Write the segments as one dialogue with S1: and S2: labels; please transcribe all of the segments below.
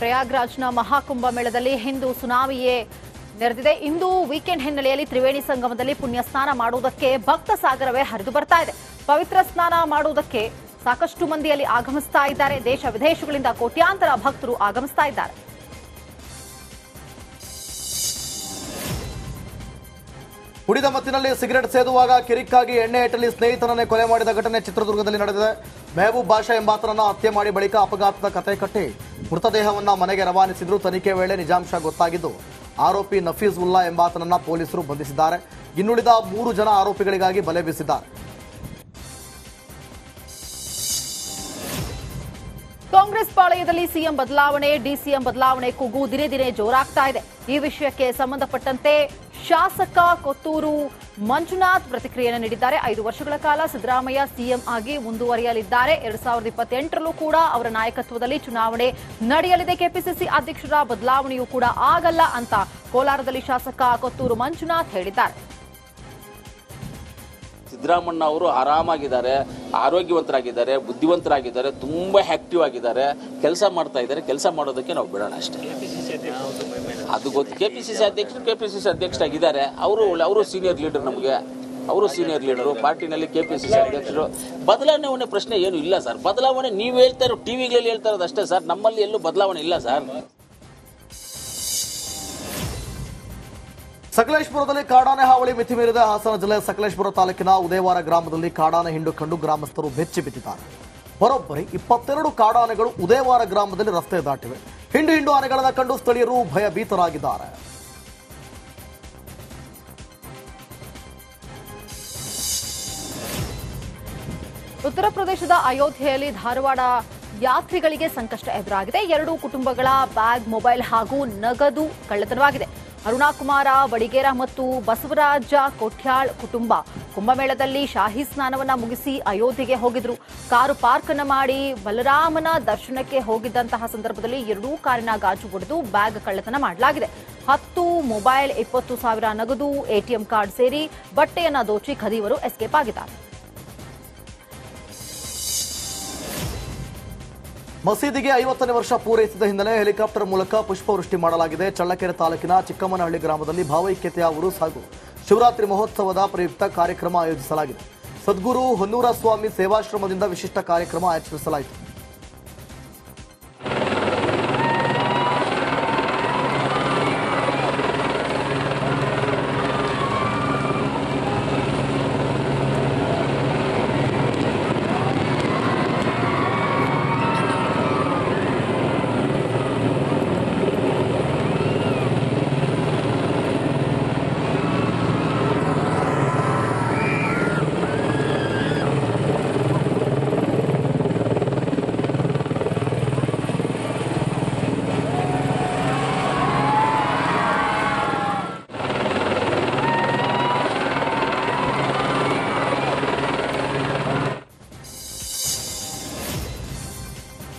S1: ಪ್ರಯಾಗ್ರಾಜ್ನ ಮಹಾಕುಂಭ ಮೇಳದಲ್ಲಿ ಹಿಂದೂ ಸುನಾಮಿಯೇ ನೆರೆದಿದೆ. ಇಂದು ವೀಕೆಂಡ್ ಹಿನ್ನೆಲೆಯಲ್ಲಿ ತ್ರಿವೇಣಿ ಸಂಗಮದಲ್ಲಿ ಪುಣ್ಯ ಸ್ನಾನ ಮಾಡುವುದಕ್ಕೆ ಭಕ್ತ ಸಾಗರವೇ ಹರಿದು ಬರ್ತಾ ಇದೆ. ಪವಿತ್ರ ಸ್ನಾನ ಮಾಡುವುದಕ್ಕೆ ಸಾಕಷ್ಟು ಮಂದಿಯಲ್ಲಿ ಆಗಮಿಸ್ತಾ ಇದ್ದಾರೆ. ದೇಶ ವಿದೇಶಗಳಿಂದ ಕೋಟ್ಯಾಂತರ ಭಕ್ತರು ಆಗಮಿಸ್ತಾ ಇದ್ದಾರೆ.
S2: ಕುಡಿದ ಮತ್ತಿನಲ್ಲಿ ಸಿಗರೆಟ್ ಸೇದುವಾಗ ಕಿರಿಕ್ಕಾಗಿ ಎಣ್ಣೆ ಇಟ್ಟಲ್ಲಿ ಸ್ನೇಹಿತನನ್ನೇ ಕೊಲೆ ಮಾಡಿದ ಘಟನೆ ಚಿತ್ರದುರ್ಗದಲ್ಲಿ ನಡೆದಿದೆ. ಮೆಹಬೂಬ್ ಬಾಷಾ ಎಂಬಾತನನ್ನ ಹತ್ಯೆ ಮಾಡಿ ಬಳಿಕ ಅಪಘಾತದ ಕತೆ ಕಟ್ಟಿ ಮೃತದೇಹವನ್ನ ಮನೆಗೆ ರವಾನಿಸಿದ್ರು. ತನಿಖೆ ವೇಳೆ ನಿಜಾಂಶ ಗೊತ್ತಾಗಿದ್ದು ಆರೋಪಿ ನಫೀಸ್ ಉಲ್ಲಾ ಎಂಬಾತನನ್ನ ಪೊಲೀಸರು ಬಂಧಿಸಿದ್ದಾರೆ. ಇನ್ನುಳಿದ 3 ಜನ ಆರೋಪಿಗಳಿಗಾಗಿ ಬಲೆ ಬೀಸಿದ್ದಾರೆ.
S1: ಕಾಂಗ್ರೆಸ್ ಪಾಳಯದಲ್ಲಿ ಸಿಎಂ ಬದಲಾವಣೆ, ಡಿಸಿಎಂ ಬದಲಾವಣೆ ಕೂಗು ದಿನೇ ದಿನೇ ಜೋರಾಗ್ತಾ ಇದೆ. ಈ ವಿಷಯಕ್ಕೆ ಸಂಬಂಧಪಟ್ಟಂತೆ ಶಾಸಕ ಕೊತ್ತೂರು ಮಂಜುನಾಥ್ ಪ್ರತಿಕ್ರಿಯೆಯನ್ನು ನೀಡಿದ್ದಾರೆ. 5 ವರ್ಷಗಳ ಕಾಲ ಸಿದ್ದರಾಮಯ್ಯ ಸಿಎಂ ಆಗಿ ಮುಂದುವರಿಯಲಿದ್ದಾರೆ. 2028ರಲ್ಲೂ ಕೂಡ ಅವರ ನಾಯಕತ್ವದಲ್ಲಿ ಚುನಾವಣೆ ನಡೆಯಲಿದೆ. ಕೆಪಿಸಿಸಿ ಅಧ್ಯಕ್ಷರ ಬದಲಾವಣೆಯೂ ಕೂಡ ಆಗಲ್ಲ ಅಂತ ಕೋಲಾರದಲ್ಲಿ ಶಾಸಕ ಕೊತ್ತೂರು ಮಂಜುನಾಥ್ ಹೇಳಿದ್ದಾರೆ.
S3: ಸಿದ್ದರಾಮಣ್ಣ ಅವರು ಆರಾಮಾಗಿದ್ದಾರೆ, ಆರೋಗ್ಯವಂತರಾಗಿದ್ದಾರೆ, ಬುದ್ಧಿವಂತರಾಗಿದ್ದಾರೆ, ತುಂಬಾ ಆಕ್ಟಿವ್ ಆಗಿದ್ದಾರೆ, ಕೆಲಸ ಮಾಡ್ತಾ ಇದ್ದಾರೆ. ಕೆಲಸ ಮಾಡೋದಕ್ಕೆ ನಾವು ಬಿಡೋಣ ಅಷ್ಟೇ. ಅದು ಗೊತ್ತು. ಕೆಪಿಸಿಸಿ ಅಧ್ಯಕ್ಷರಾಗಿದ್ದಾರೆ. ಅವರು ಸೀನಿಯರ್ ಲೀಡರ್, ನಮಗೆ ಅವರು ಸೀನಿಯರ್ ಲೀಡರು ಪಾರ್ಟಿನಲ್ಲಿ. ಕೆಪಿಸಿಸಿ ಅಧ್ಯಕ್ಷರು ಬದಲಾವಣೆ ಪ್ರಶ್ನೆ ಏನು ಇಲ್ಲ ಸರ್. ಬದಲಾವಣೆ ನೀವು ಹೇಳ್ತಾ ಇರೋ ಟಿವಿಗಳಲ್ಲಿ ಹೇಳ್ತಾ ಇರೋದು ಅಷ್ಟೇ ಸರ್. ನಮ್ಮಲ್ಲಿ ಎಲ್ಲೂ ಬದಲಾವಣೆ ಇಲ್ಲ ಸರ್.
S2: ಸಕಲೇಶಪುರದಲ್ಲಿ ಕಾಡಾನೆ ಹಾವಳಿ ಮಿತಿ ಮೀರಿದ. ಹಾಸನ ಜಿಲ್ಲೆಯ ಸಕಲೇಶಪುರ ತಾಲೂಕಿನ ಉದಯವಾರ ಗ್ರಾಮದಲ್ಲಿ ಕಾಡಾನೆ ಹಿಂಡು ಕಂಡು ಗ್ರಾಮಸ್ಥರು ಬೆಚ್ಚಿ ಬಿದ್ದಿದ್ದಾರೆ. ಬರೋಬ್ಬರಿ 22 ಕಾಡಾನೆಗಳು ಉದಯವಾರ ಗ್ರಾಮದಲ್ಲಿ ರಸ್ತೆ ದಾಟಿವೆ. ಹಿಂಡು ಆನೆಗಳನ್ನು ಕಂಡು ಸ್ಥಳೀಯರು ಭಯಭೀತರಾಗಿದ್ದಾರೆ.
S1: ಉತ್ತರ ಪ್ರದೇಶದ ಅಯೋಧ್ಯೆಯಲ್ಲಿ ಧಾರವಾಡ ಯಾತ್ರಿಗಳಿಗೆ ಸಂಕಷ್ಟ ಎದುರಾಗಿದೆ. 2 ಕುಟುಂಬಗಳ ಬ್ಯಾಗ್, ಮೊಬೈಲ್ ಹಾಗೂ ನಗದು ಕಳ್ಳತನವಾಗಿದೆ. ಅರುಣಾಕುಮಾರ ಬಡಿಗೇರ ಮತ್ತು ಬಸವರಾಜ ಕೊಠ್ಯಾಳ್ ಕುಟುಂಬ ಕುಂಭಮೇಳದಲ್ಲಿ ಶಾಹಿ ಸ್ನಾನವನ್ನ ಮುಗಿಸಿ ಅಯೋಧ್ಯೆಗೆ ಹೋಗಿದ್ರು. ಕಾರು ಪಾರ್ಕ್ ಅನ್ನು ಮಾಡಿ ಬಲರಾಮನ ದರ್ಶನಕ್ಕೆ ಹೋಗಿದ್ದಂತಹ ಸಂದರ್ಭದಲ್ಲಿ 2 ಕಾರಿನ ಗಾಜು ಒಡೆದು ಬ್ಯಾಗ್ ಕಳ್ಳತನ ಮಾಡಲಾಗಿದೆ. 10 ಮೊಬೈಲ್, 20,000 ನಗದು, ಎಟಿಎಂ ಕಾರ್ಡ್ ಸೇರಿ ಬಟ್ಟೆಯನ್ನ ದೋಚಿ ಖದೀವರು ಎಸ್ಕೇಪ್ ಆಗಿದ್ದಾರೆ.
S2: ಮಸೀದಿಗೆ 50ನೇ ವರ್ಷ ಪೂರೈಸಿದ ಹಿನ್ನೆಲೆ ಹೆಲಿಕಾಪ್ಟರ್ ಮೂಲಕ ಪುಷ್ಪವೃಷ್ಟಿ ಮಾಡಲಾಗಿದೆ. ಚಳ್ಳಕೆರೆ ತಾಲೂಕಿನ ಚಿಕ್ಕಮ್ಮನಹಳ್ಳಿ ಗ್ರಾಮದಲ್ಲಿ ಭಾವೈಕ್ಯತೆಯ ಉರುಸ್ ಹಾಗೂ ಶಿವರಾತ್ರಿ ಮಹೋತ್ಸವದ ಪ್ರಯುಕ್ತ ಕಾರ್ಯಕ್ರಮ ಆಯೋಜಿಸಲಾಗಿದೆ. ಸದ್ಗುರು ಹೊನ್ನೂರ ಸ್ವಾಮಿ ಸೇವಾಶ್ರಮದಿಂದ ವಿಶಿಷ್ಟ ಕಾರ್ಯಕ್ರಮ ಆಯೋಜಿಸಲಾಯಿತು.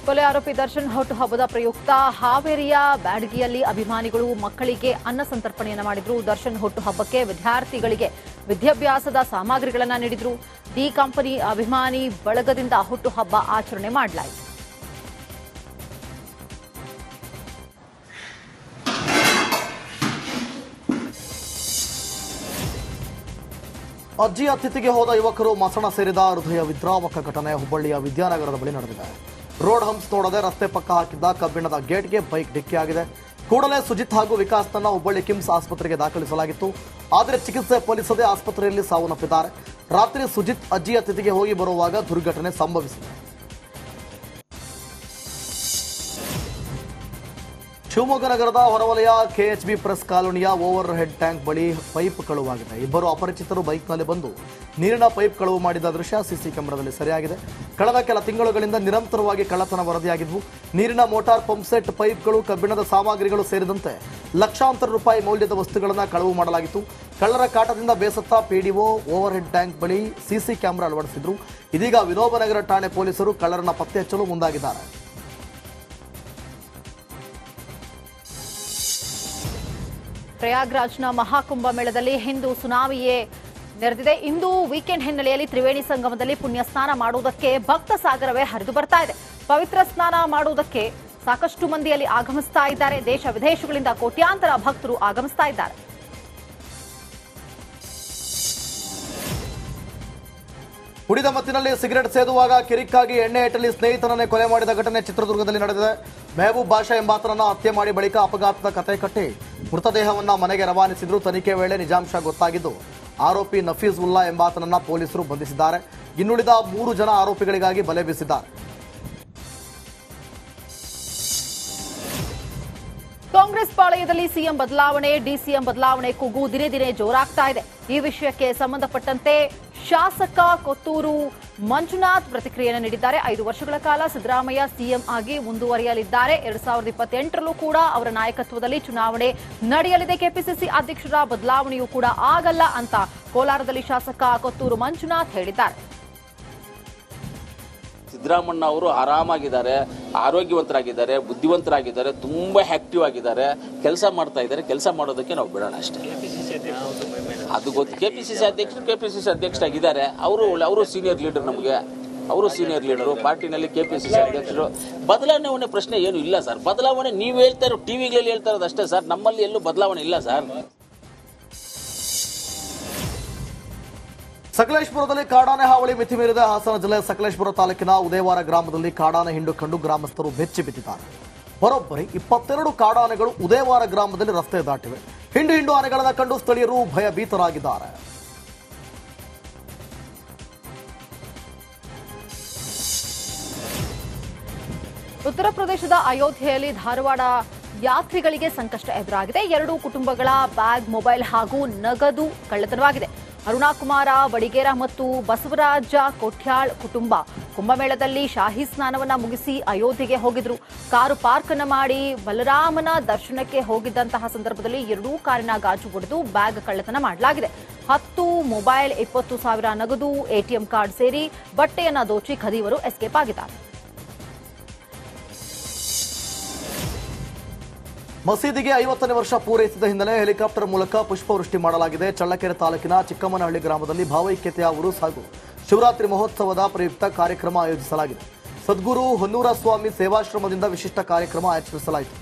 S1: ಕೊಲೆ ಆರೋಪಿ ದರ್ಶನ್ ಹುಟ್ಟುಹಬ್ಬದ ಪ್ರಯುಕ್ತ ಹಾವೇರಿಯ ಬ್ಯಾಡಗಿಯಲ್ಲಿ ಅಭಿಮಾನಿಗಳು ಮಕ್ಕಳಿಗೆ ಅನ್ನ ಸಂತರ್ಪಣೆಯನ್ನು ಮಾಡಿದ್ರು. ದರ್ಶನ್ ಹುಟ್ಟುಹಬ್ಬಕ್ಕೆ ವಿದ್ಯಾರ್ಥಿಗಳಿಗೆ ವಿದ್ಯಾಭ್ಯಾಸದ ಸಾಮಗ್ರಿಗಳನ್ನು ನೀಡಿದ್ರು. ಡಿ ಕಂಪನಿ ಅಭಿಮಾನಿ ಬಳಗದಿಂದ ಹುಟ್ಟುಹಬ್ಬ ಆಚರಣೆ ಮಾಡಲಾಯಿತು.
S2: ಅಜ್ಜಿ ಅತಿಥಿಗೆ ಹೋದ ಯುವಕರು ಮಸಣ ಸೇರಿದ ಹೃದಯ ವಿದ್ರಾವಕ ಘಟನೆ ಹುಬ್ಬಳ್ಳಿಯ ವಿದ್ಯಾನಗರದ ಬಳಿ ನಡೆದಿದೆ. ರೋಡ್ ಹಂಪ್ಸ್ ನೋಡದೆ ರಸ್ತೆ ಪಕ್ಕ ಹಾಕಿದ್ದ ಕಬ್ಬಿಣದ ಗೇಟ್ಗೆ ಬೈಕ್ ಡಿಕ್ಕಿಯಾಗಿದೆ. ಕೂಡಲೇ ಸುಜಿತ್ ಹಾಗೂ ವಿಕಾಸ್ನನ್ನ ಹುಬ್ಬಳ್ಳಿ ಕಿಮ್ಸ್ ಆಸ್ಪತ್ರೆಗೆ ದಾಖಲಿಸಲಾಗಿತ್ತು. ಆದರೆ ಚಿಕಿತ್ಸೆ ಫಲಿಸದೆ ಆಸ್ಪತ್ರೆಯಲ್ಲಿ ಸಾವನ್ನಪ್ಪಿದ್ದಾರೆ. ರಾತ್ರಿ ಸುಜಿತ್ ಅಜ್ಜಿ ಅತಿಥಿಗೆ ಹೋಗಿ ಬರುವಾಗ ದುರ್ಘಟನೆ ಸಂಭವಿಸಿದೆ. ಶಿವಮೊಗ್ಗ ನಗರದ ಹೊರವಲಯ ಕೆಎಚ್ಬಿ ಪ್ರೆಸ್ ಕಾಲೋನಿಯ ಓವರ್ ಹೆಡ್ ಟ್ಯಾಂಕ್ ಬಳಿ ಪೈಪ್ ಕಳುವಾಗಿದೆ. 2 ಅಪರಿಚಿತರು ಬೈಕ್ನಲ್ಲಿ ಬಂದು ನೀರಿನ ಪೈಪ್ ಕಳುವು ಮಾಡಿದ ದೃಶ್ಯ ಸಿಸಿ ಕ್ಯಾಮೆರಾದಲ್ಲಿ ಸೆರೆಯಾಗಿದೆ. ಕಳೆದ ಕೆಲ ತಿಂಗಳುಗಳಿಂದ ನಿರಂತರವಾಗಿ ಕಳ್ಳತನ ವರದಿಯಾಗಿದ್ವು. ನೀರಿನ ಮೋಟಾರ್ ಪಂಪ್ ಸೆಟ್, ಪೈಪ್ಗಳು, ಕಬ್ಬಿಣದ ಸಾಮಗ್ರಿಗಳು ಸೇರಿದಂತೆ ಲಕ್ಷಾಂತರ ರೂಪಾಯಿ ಮೌಲ್ಯದ ವಸ್ತುಗಳನ್ನು ಕಳುವು ಮಾಡಲಾಗಿತ್ತು. ಕಳ್ಳರ ಕಾಟದಿಂದ ಬೇಸತ್ತ ಪಿಡಿಒ ಓವರ್ ಹೆಡ್ ಟ್ಯಾಂಕ್ ಬಳಿ ಸಿಸಿ ಕ್ಯಾಮೆರಾ ಅಳವಡಿಸಿದ್ರು. ಇದೀಗ ವಿನೋಬನಗರ ಠಾಣೆ ಪೊಲೀಸರು ಕಳ್ಳರನ್ನ ಪತ್ತೆ ಹಚ್ಚಲು ಮುಂದಾಗಿದ್ದಾರೆ.
S1: ಪ್ರಯಾಗ್ರಾಜ್ನ ಮಹಾಕುಂಭ ಮೇಳದಲ್ಲಿ ಹಿಂದೂ ಸುನಾಮಿಯೇ ನೆರೆದಿದೆ. ಇಂದು ವೀಕೆಂಡ್ ಹಿನ್ನೆಲೆಯಲ್ಲಿ ತ್ರಿವೇಣಿ ಸಂಗಮದಲ್ಲಿ ಪುಣ್ಯ ಸ್ನಾನ ಮಾಡುವುದಕ್ಕೆ ಭಕ್ತ ಸಾಗರವೇ ಹರಿದು ಬರ್ತಾ ಇದೆ. ಪವಿತ್ರ ಸ್ನಾನ ಮಾಡುವುದಕ್ಕೆ ಸಾಕಷ್ಟು ಮಂದಿಯಲ್ಲಿ ಆಗಮಿಸ್ತಾ ಇದ್ದಾರೆ. ದೇಶ ವಿದೇಶಗಳಿಂದ ಕೋಟ್ಯಾಂತರ ಭಕ್ತರು ಆಗಮಿಸ್ತಾ ಇದ್ದಾರೆ.
S2: ಕುಡಿದ ಮತ್ತಿನಲ್ಲಿ ಸಿಗರೆಟ್ ಸೇದುವಾಗ ಕಿರಿಕ್ಕಾಗಿ ಎಣ್ಣೆ ಇಟ್ಟಲ್ಲಿ ಸ್ನೇಹಿತನನ್ನೇ ಕೊಲೆ ಮಾಡಿದ ಘಟನೆ ಚಿತ್ರದುರ್ಗದಲ್ಲಿ ನಡೆದಿದೆ. ಮೆಹಬೂಬ್ ಬಾಷಾ ಎಂಬಾತನನ್ನ ಹತ್ಯೆ ಮಾಡಿ ಬಳಿಕ ಅಪಘಾತದ ಕತೆ ಕಟ್ಟಿ ಮೃತದೇಹವನ್ನ ಮನೆಗೆ ರವಾನಿಸಿದ್ರು. ತನಿಖೆ ವೇಳೆ ನಿಜಾಂಶ ಗೊತ್ತಾಗಿದ್ದು ಆರೋಪಿ ನಫೀಸ್ ಉಲ್ಲಾ ಎಂಬಾತನನ್ನ ಪೊಲೀಸರು ಬಂಧಿಸಿದ್ದಾರೆ. ಇನ್ನುಳಿದ 3 ಜನ ಆರೋಪಿಗಳಿಗಾಗಿ ಬಲೆ ಬೀಸಿದ್ದಾರೆ.
S1: ಕಾಂಗ್ರೆಸ್ ಪಾಳಯದಲ್ಲಿ ಸಿಎಂ ಬದಲಾವಣೆ, ಡಿಸಿಎಂ ಬದಲಾವಣೆ ಕೂಗು ದಿನೇ ದಿನೇ ಜೋರಾಗ್ತಾ ಇದೆ. ಈ ವಿಷಯಕ್ಕೆ ಸಂಬಂಧಪಟ್ಟಂತೆ ಶಾಸಕ ಕೊತ್ತೂರು ಮಂಜುನಾಥ್ ಪ್ರತಿಕ್ರಿಯೆಯನ್ನು ನೀಡಿದ್ದಾರೆ. 5 ವರ್ಷಗಳ ಕಾಲ ಸಿದ್ದರಾಮಯ್ಯ ಸಿಎಂ ಆಗಿ ಮುಂದುವರಿಯಲಿದ್ದಾರೆ. 2028ರಲ್ಲೂ ಕೂಡ ಅವರ ನಾಯಕತ್ವದಲ್ಲಿ ಚುನಾವಣೆ ನಡೆಯಲಿದೆ. ಕೆಪಿಸಿಸಿ ಅಧ್ಯಕ್ಷರ ಬದಲಾವಣೆಯೂ ಕೂಡ ಆಗಲ್ಲ ಅಂತ ಕೋಲಾರದಲ್ಲಿ ಶಾಸಕ ಕೊತ್ತೂರು ಮಂಜುನಾಥ್ ಹೇಳಿದ್ದಾರೆ.
S3: ಸಿದ್ದರಾಮಣ್ಣ ಅವರು ಆರಾಮಾಗಿದ್ದಾರೆ, ಆರೋಗ್ಯವಂತರಾಗಿದ್ದಾರೆ, ಬುದ್ಧಿವಂತರಾಗಿದ್ದಾರೆ, ತುಂಬಾ ಆಕ್ಟಿವ್ ಆಗಿದ್ದಾರೆ, ಕೆಲಸ ಮಾಡ್ತಾ ಇದ್ದಾರೆ. ಕೆಲಸ ಮಾಡೋದಕ್ಕೆ ನಾವು ಬಿಡೋಣ ಅಷ್ಟೇ. ಅದು ಗೊತ್ತು. ಕೆಪಿಸಿಸಿ ಅಧ್ಯಕ್ಷರಾಗಿದ್ದಾರೆ. ಅವರು ಸೀನಿಯರ್ ಲೀಡರ್, ನಮಗೆ ಅವರು ಸೀನಿಯರ್ ಲೀಡರು ಪಾರ್ಟಿನಲ್ಲಿ. ಕೆಪಿಸಿಸಿ ಅಧ್ಯಕ್ಷರು ಬದಲಾವಣೆ ಪ್ರಶ್ನೆ ಏನು ಇಲ್ಲ ಸರ್. ಬದಲಾವಣೆ ನೀವು ಹೇಳ್ತಾ ಇರೋ ಟಿವಿಗಳಲ್ಲಿ ಹೇಳ್ತಾ ಇರೋದು ಅಷ್ಟೇ ಸರ್. ನಮ್ಮಲ್ಲಿ ಎಲ್ಲೂ ಬದಲಾವಣೆ ಇಲ್ಲ ಸರ್.
S2: ಸಕಲೇಶಪುರದಲ್ಲಿ ಕಾಡಾನೆ ಹಾವಳಿ ಮಿತಿ ಮೀರಿದ. ಹಾಸನ ಜಿಲ್ಲೆಯ ಸಕಲೇಶಪುರ ತಾಲೂಕಿನ ಉದಯವಾರ ಗ್ರಾಮದಲ್ಲಿ ಕಾಡಾನೆ ಹಿಂಡು ಕಂಡು ಗ್ರಾಮಸ್ಥರು ಬೆಚ್ಚಿ ಬಿದ್ದಿದ್ದಾರೆ. ಬರೋಬ್ಬರಿ 22 ಕಾಡಾನೆಗಳು ಉದಯವಾರ ಗ್ರಾಮದಲ್ಲಿ ರಸ್ತೆ ದಾಟಿವೆ. ಹಿಂಡು ಆನೆಗಳನ್ನು ಕಂಡು ಸ್ಥಳೀಯರು ಭಯಭೀತರಾಗಿದ್ದಾರೆ.
S1: ಉತ್ತರ ಪ್ರದೇಶದ ಅಯೋಧ್ಯೆಯಲ್ಲಿ ಧಾರವಾಡ ಯಾತ್ರಿಗಳಿಗೆ ಸಂಕಷ್ಟ ಎದುರಾಗಿದೆ. 2 ಕುಟುಂಬಗಳ ಬ್ಯಾಗ್, ಮೊಬೈಲ್ ಹಾಗೂ ನಗದು ಕಳ್ಳತನವಾಗಿದೆ. ಅರುಣಾಕುಮಾರ ಬಡಿಗೇರ ಮತ್ತು ಬಸವರಾಜ ಕೊಠ್ಯಾಳ್ ಕುಟುಂಬ ಕುಂಭಮೇಳದಲ್ಲಿ ಶಾಹಿ ಸ್ನಾನವನ್ನ ಮುಗಿಸಿ ಅಯೋಧ್ಯೆಗೆ ಹೋಗಿದ್ರು. ಕಾರು ಪಾರ್ಕ್ ಅನ್ನು ಮಾಡಿ ಬಲರಾಮನ ದರ್ಶನಕ್ಕೆ ಹೋಗಿದ್ದಂತಹ ಸಂದರ್ಭದಲ್ಲಿ 2 ಕಾರಿನ ಗಾಜು ಒಡೆದು ಬ್ಯಾಗ್ ಕಳ್ಳತನ ಮಾಡಲಾಗಿದೆ. 10 ಮೊಬೈಲ್, 20,000 ನಗದು, ಎಟಿಎಂ ಕಾರ್ಡ್ ಸೇರಿ ಬಟ್ಟೆಯನ್ನ ದೋಚಿ ಖದೀವರು ಎಸ್ಕೇಪ್ ಆಗಿದ್ದಾರೆ.
S2: ಮಸೀದಿಗೆ 50ನೇ ವರ್ಷ ಪೂರೈಸಿದ ಹಿನ್ನೆಲೆ ಹೆಲಿಕಾಪ್ಟರ್ ಮೂಲಕ ಪುಷ್ಪವೃಷ್ಟಿ ಮಾಡಲಾಗಿದೆ. ಚಳ್ಳಕೆರೆ ತಾಲೂಕಿನ ಚಿಕ್ಕಮ್ಮನಹಳ್ಳಿ ಗ್ರಾಮದಲ್ಲಿ ಭಾವೈಕ್ಯತೆಯ ಉರುಸ್ ಹಾಗೂ ಶಿವರಾತ್ರಿ ಮಹೋತ್ಸವದ ಪ್ರಯುಕ್ತ ಕಾರ್ಯಕ್ರಮ ಆಯೋಜಿಸಲಾಗಿದೆ. ಸದ್ಗುರು ಹೊನ್ನೂರ ಸ್ವಾಮಿ ಸೇವಾಶ್ರಮದಿಂದ ವಿಶಿಷ್ಟ ಕಾರ್ಯಕ್ರಮ ಆಯೋಜಿಸಲಾಯಿತು.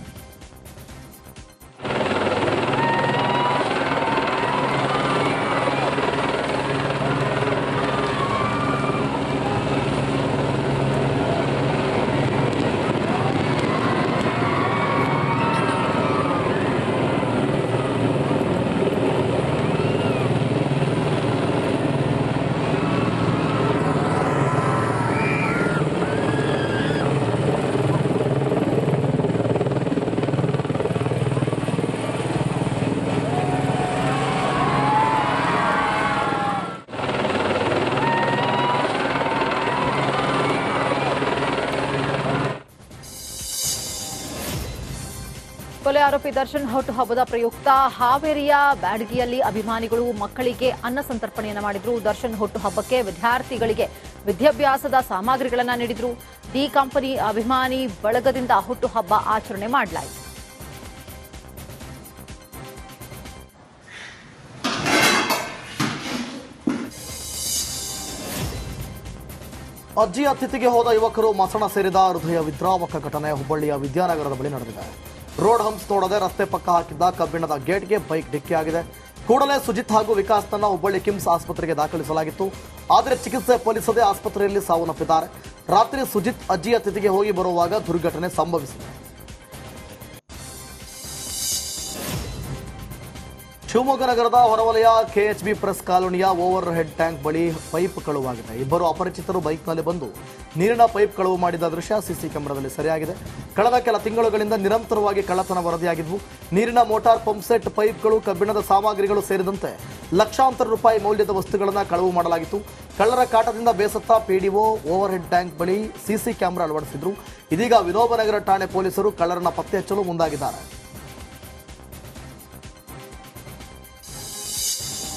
S1: ಕೊಲೆ ಆರೋಪಿ ದರ್ಶನ್ ಹುಟ್ಟುಹಬ್ಬದ ಪ್ರಯುಕ್ತ ಹಾವೇರಿಯ ಬ್ಯಾಡಗಿಯಲ್ಲಿ ಅಭಿಮಾನಿಗಳು ಮಕ್ಕಳಿಗೆ ಅನ್ನ ಸಂತರ್ಪಣೆಯನ್ನು ಮಾಡಿದ್ರು. ದರ್ಶನ್ ಹುಟ್ಟುಹಬ್ಬಕ್ಕೆ ವಿದ್ಯಾರ್ಥಿಗಳಿಗೆ ವಿದ್ಯಾಭ್ಯಾಸದ ಸಾಮಗ್ರಿಗಳನ್ನು ನೀಡಿದ್ರು. ಡಿ ಕಂಪನಿ ಅಭಿಮಾನಿ ಬಳಗದಿಂದ ಹುಟ್ಟುಹಬ್ಬ ಆಚರಣೆ ಮಾಡಲಾಯಿತು.
S2: ಅಜ್ಜಿ ಅತಿಥಿಗೆ ಹೋದ ಯುವಕರು ಮಸಣ ಸೇರಿದ ಹೃದಯ ವಿದ್ರಾವಕ ಘಟನೆ ಹುಬ್ಬಳ್ಳಿಯ ವಿದ್ಯಾನಗರದ ಬಳಿ ನಡೆದಿದೆ. ರೋಡ್ ಹಂಪ್ಸ್ ನೋಡದೆ ರಸ್ತೆ ಪಕ್ಕ ಹಾಕಿದ್ದ ಕಬ್ಬಿಣದ ಗೇಟ್ಗೆ ಬೈಕ್ ಡಿಕ್ಕಿಯಾಗಿದೆ. ಕೂಡಲೇ ಸುಜಿತ್ ಹಾಗೂ ವಿಕಾಸ್ನನ್ನ ಹುಬ್ಬಳ್ಳಿ ಕಿಮ್ಸ್ ಆಸ್ಪತ್ರೆಗೆ ದಾಖಲಿಸಲಾಗಿತ್ತು. ಆದರೆ ಚಿಕಿತ್ಸೆ ಫಲಿಸದೆ ಆಸ್ಪತ್ರೆಯಲ್ಲಿ ಸಾವನ್ನಪ್ಪಿದ್ದಾರೆ. ರಾತ್ರಿ ಸುಜಿತ್ ಅಜ್ಜಿ ಅತಿಥಿಗೆ ಹೋಗಿ ಬರುವಾಗ ದುರ್ಘಟನೆ ಸಂಭವಿಸಿದೆ. ಶಿವಮೊಗ್ಗ ನಗರದ ಹೊರವಲಯ ಕೆಎಚ್ಬಿ ಪ್ರೆಸ್ ಕಾಲೋನಿಯ ಓವರ್ ಹೆಡ್ ಟ್ಯಾಂಕ್ ಬಳಿ ಪೈಪ್ ಕಳುವಾಗಿದೆ. ಇಬ್ಬರು ಅಪರಿಚಿತರು ಬೈಕ್ನಲ್ಲಿ ಬಂದು ನೀರಿನ ಪೈಪ್ ಕಳುವು ಮಾಡಿದ ದೃಶ್ಯ ಸಿಸಿ ಕ್ಯಾಮೆರಾದಲ್ಲಿ ಸೆರೆಯಾಗಿದೆ. ಕಳೆದ ಕೆಲ ತಿಂಗಳುಗಳಿಂದ ನಿರಂತರವಾಗಿ ಕಳ್ಳತನ ವರದಿಯಾಗಿದ್ವು. ನೀರಿನ ಮೋಟಾರ್ ಪಂಪ್ ಸೆಟ್, ಪೈಪ್ಗಳು, ಕಬ್ಬಿಣದ ಸಾಮಗ್ರಿಗಳು ಸೇರಿದಂತೆ ಲಕ್ಷಾಂತರ ರೂಪಾಯಿ ಮೌಲ್ಯದ ವಸ್ತುಗಳನ್ನು ಕಳುವು ಮಾಡಲಾಗಿತ್ತು. ಕಳ್ಳರ ಕಾಟದಿಂದ ಬೇಸತ್ತ ಪಿಡಿಒ ಓವರ್ ಹೆಡ್ ಟ್ಯಾಂಕ್ ಬಳಿ ಸಿಸಿ ಕ್ಯಾಮೆರಾ ಅಳವಡಿಸಿದ್ರು. ಇದೀಗ ವಿನೋಬನಗರ ಠಾಣೆ ಪೊಲೀಸರು ಕಳ್ಳರನ್ನ ಪತ್ತೆ ಹಚ್ಚಲು ಮುಂದಾಗಿದ್ದಾರೆ.